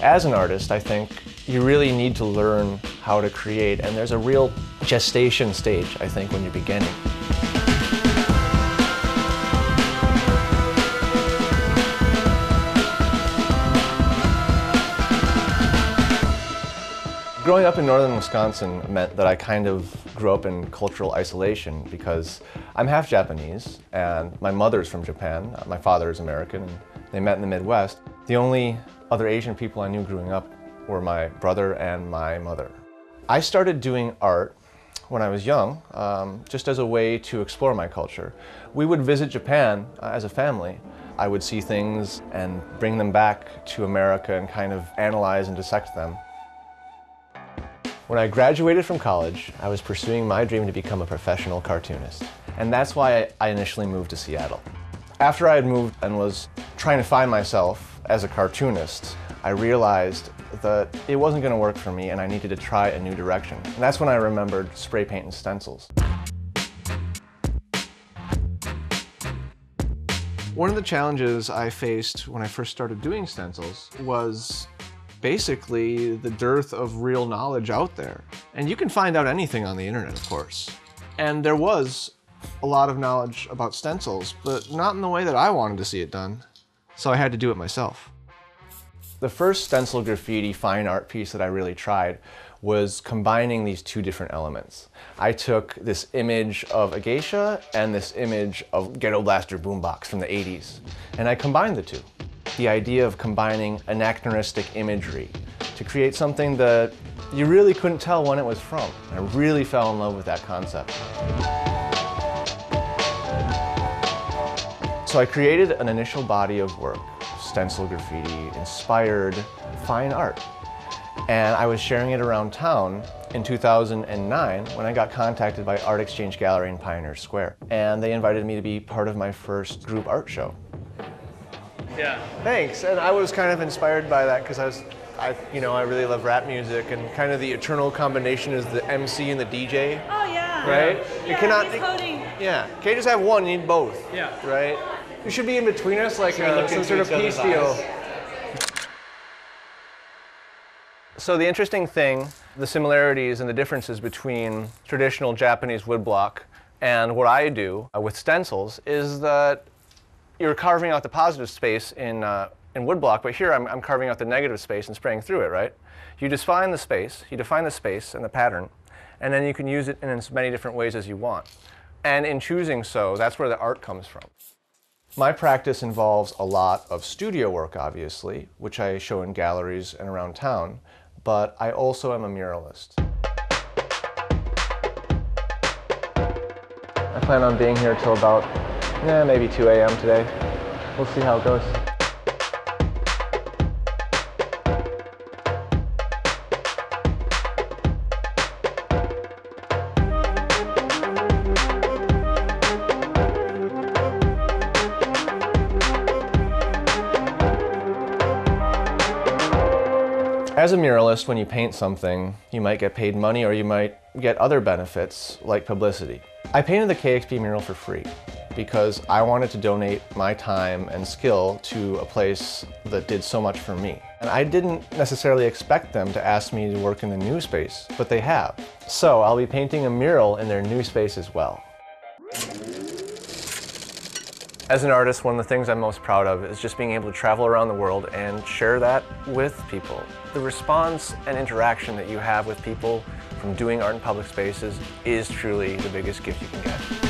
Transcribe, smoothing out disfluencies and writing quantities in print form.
As an artist, I think you really need to learn how to create, and there's a real gestation stage, I think, when you're beginning. Growing up in northern Wisconsin meant that I kind of grew up in cultural isolation because I'm half Japanese and my mother's from Japan, my father is American, and they met in the Midwest. The only other Asian people I knew growing up were my brother and my mother. I started doing art when I was young, just as a way to explore my culture. We would visit Japan as a family. I would see things and bring them back to America and kind of analyze and dissect them. When I graduated from college, I was pursuing my dream to become a professional cartoonist. And that's why I initially moved to Seattle. After I had moved and was trying to find myself as a cartoonist, I realized that it wasn't going to work for me and I needed to try a new direction. And that's when I remembered spray paint and stencils. One of the challenges I faced when I first started doing stencils was basically the dearth of real knowledge out there. And you can find out anything on the internet, of course. And there was a lot of knowledge about stencils, but not in the way that I wanted to see it done. So I had to do it myself. The first stencil graffiti fine art piece that I really tried was combining these two different elements. I took this image of a geisha and this image of Ghetto Blaster boombox from the 80s, and I combined the two. The idea of combining anachronistic imagery to create something that you really couldn't tell when it was from. I really fell in love with that concept. So I created an initial body of work, stencil graffiti, inspired fine art. And I was sharing it around town in 2009 when I got contacted by Art Exchange Gallery in Pioneer Square. And they invited me to be part of my first group art show. Yeah. Thanks, and I was kind of inspired by that because I really love rap music, and kind of the eternal combination is the MC and the DJ. Oh yeah. Right? Yeah, You cannot. he's coding. Yeah. Can't just have one. You need both. Yeah. Right. You should be in between us, like look some into sort of each other's peace deal. eyes. So the interesting thing, the similarities and the differences between traditional Japanese woodblock and what I do with stencils is that you're carving out the positive space in woodblock, but here I'm carving out the negative space and spraying through it, right? You define the space and the pattern, and then you can use it in as many different ways as you want. And in choosing so, that's where the art comes from. My practice involves a lot of studio work, obviously, which I show in galleries and around town, but I also am a muralist. I plan on being here till about maybe 2 a.m. today. We'll see how it goes. As a muralist, when you paint something, you might get paid money or you might get other benefits like publicity. I painted the KXP mural for free because I wanted to donate my time and skill to a place that did so much for me. And I didn't necessarily expect them to ask me to work in the new space, but they have. So I'll be painting a mural in their new space as well. As an artist, one of the things I'm most proud of is just being able to travel around the world and share that with people. The response and interaction that you have with people from doing art in public spaces is truly the biggest gift you can get.